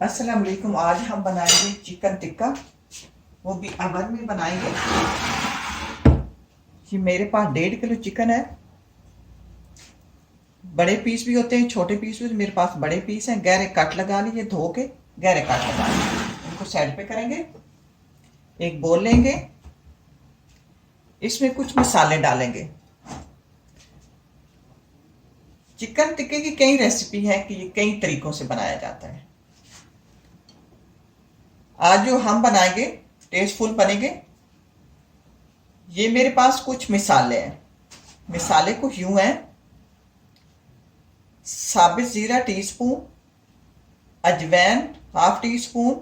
अस्सलाम वालेकुम। आज हम बनाएंगे चिकन टिक्का, वो भी अवन में बनाएंगे। ये मेरे पास 1.5 किलो चिकन है। बड़े पीस भी होते हैं, छोटे पीस भी। मेरे पास बड़े पीस हैं। गहरे कट लगा लीजिए, धो के गहरे कट लगा लीजिए। इनको साइड पे करेंगे। एक बोल लेंगे, इसमें कुछ मसाले डालेंगे। चिकन टिक्के की कई रेसिपी है कि ये कई तरीकों से बनाया जाता है। आज जो हम बनाएंगे टेस्टफुल बनेंगे। ये मेरे पास कुछ मिसाले हैं। मिसाले कुछ यूं हैं: साबित जीरा teaspoon, ajwain half tea spoon,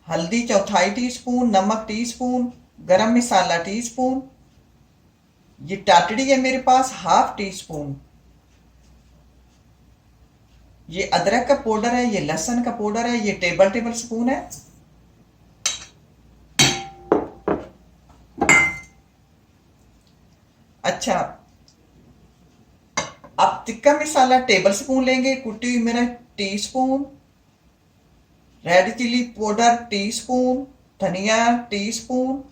हल्दी चौथाई टीस्पून, नमक टीस्पून, गरम मसाला टीस्पून, ये टाटड़ी है मेरे पास हाफ टी स्पून, ये अदरक का पाउडर है, ये लहसुन का पाउडर है, ये टेबल स्पून है। अच्छा, अब टिक्का मसाला टेबल स्पून लेंगे, कुटी हुई मिर्च teaspoon, red chilli powder teaspoon, धनिया टी स्पून।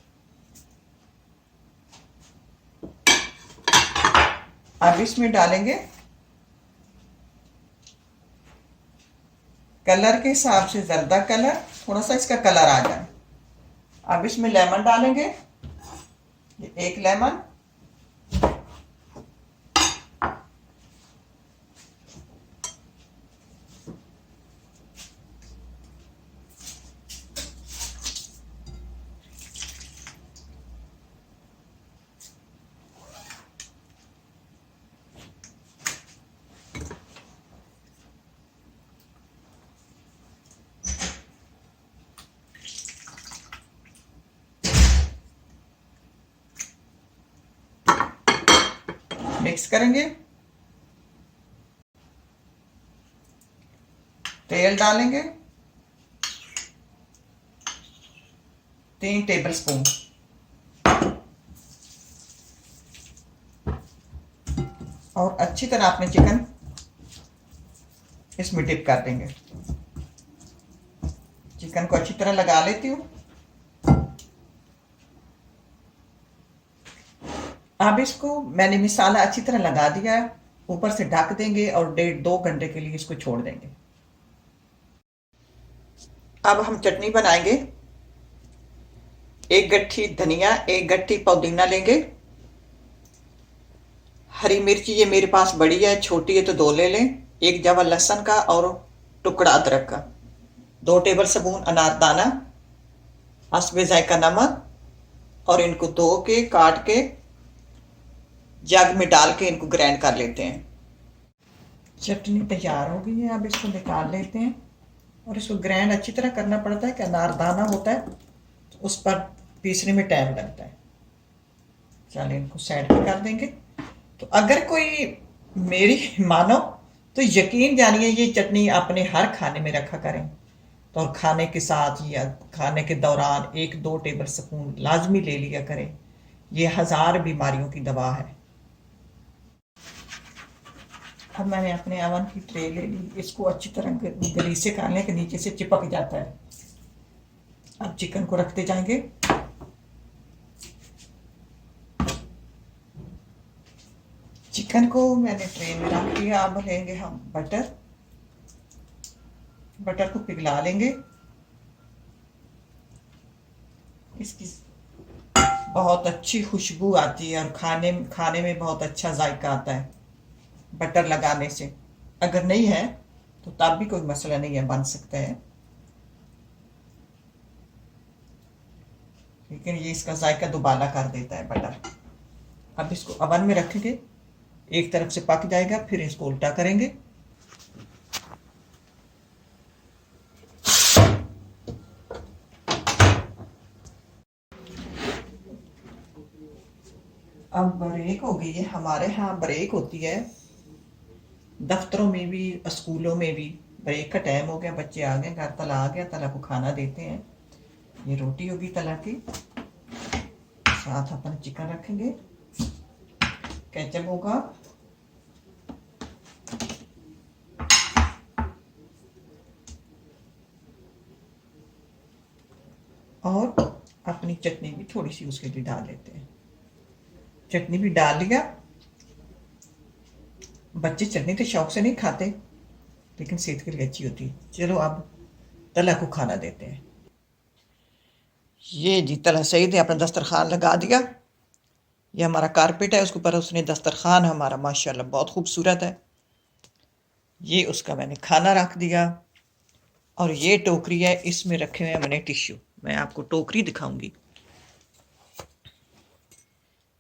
अब इसमें डालेंगे कलर के हिसाब से जर्दा कलर, थोड़ा सा इसका कलर आ जाए। अब इसमें लेमन डालेंगे, ये 1 लेमन। मिक्स करेंगे। तेल डालेंगे 3 टेबल स्पून, और अच्छी तरह अपने चिकन इसमें डिप कर देंगे। चिकन को अच्छी तरह लगा लेती हूँ। अब इसको मैंने मसाला अच्छी तरह लगा दिया है। ऊपर से ढक देंगे और 1.5-2 घंटे के लिए इसको छोड़ देंगे। अब हम चटनी बनाएंगे। 1 गट्ठी धनिया, 1 गट्ठी पुदीना लेंगे। हरी मिर्ची ये मेरे पास बड़ी है, छोटी है तो 2 ले लें। 1 जवा लहसुन का और टुकड़ा अदरक का, 2 टेबल स्पून अनारदाना, हस्बे जायका नमक, और इनको धो के काट के जग में डाल के इनको ग्राइंड कर लेते हैं। चटनी तैयार हो गई है। अब इसको निकाल लेते हैं, और इसको ग्राइंड अच्छी तरह करना पड़ता है कि अनारदाना होता है तो उस पर पीसने में टाइम लगता है। चलिए इनको साइड पे कर देंगे। तो अगर कोई मेरी मानो तो यकीन जानिए ये चटनी अपने हर खाने में रखा करें। तो और खाने के साथ या खाने के दौरान 1-2 टेबल स्पून लाजमी ले लिया करें। ये 1000 बीमारियों की दवा है। अब मैंने अपने अवन की ट्रे ले ली। इसको अच्छी तरह गली से करने के नीचे से चिपक जाता है। अब चिकन को रखते जाएंगे। चिकन को मैंने ट्रे में रख लिया। अब लेंगे हम बटर। बटर को पिघला लेंगे। इसकी बहुत अच्छी खुशबू आती है और खाने में बहुत अच्छा जायका आता है बटर लगाने से। अगर नहीं है तो तब भी कोई मसला नहीं है, बन सकता है, लेकिन ये इसका जायका दुबाला कर देता है बटर। अब इसको अवन में रखेंगे। एक तरफ से पक जाएगा, फिर इसको उल्टा करेंगे। अब ब्रेक हो गई है। हमारे यहाँ ब्रेक होती है, दफ्तरों में भी स्कूलों में भी। ब्रेक का टाइम हो गया, बच्चे आ गए घर, तला आ गया, तला को खाना देते हैं। ये रोटी होगी तला की, साथ अपन चिकन रखेंगे, केचप होगा, चटनी भी थोड़ी सी उसके लिए डाल लेते हैं। चटनी भी डाल लिया। बच्चे चटनी तो शौक से नहीं खाते, लेकिन सेहत के लिए अच्छी होती है। चलो अब तला को खाना देते हैं। ये जी तला सईद ने अपना दस्तरखान लगा दिया। ये हमारा कारपेट है, उसके ऊपर उसने दस्तरखान हमारा माशाल्लाह बहुत खूबसूरत है। ये उसका मैंने खाना रख दिया। और ये टोकरी है, इसमें रखे हुए हैं मैंने टिश्यू। मैं आपको टोकरी दिखाऊंगी।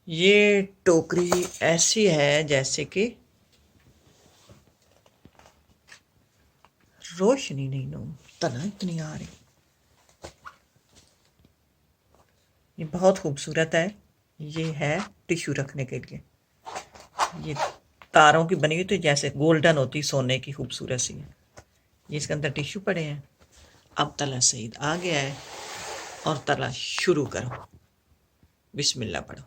ये टोकरी ऐसी है जैसे कि रोशनी नहीं नो तना इतनी आ रही। ये बहुत खूबसूरत है। ये है टिश्यू रखने के लिए। ये तारों की बनी हुई, तो जैसे गोल्डन होती सोने की खूबसूरत सी है। ये इसके अंदर टिश्यू पड़े हैं। अब तला सईद आ गया है और तला शुरू करो। बिस्मिल्लाह पढ़ो।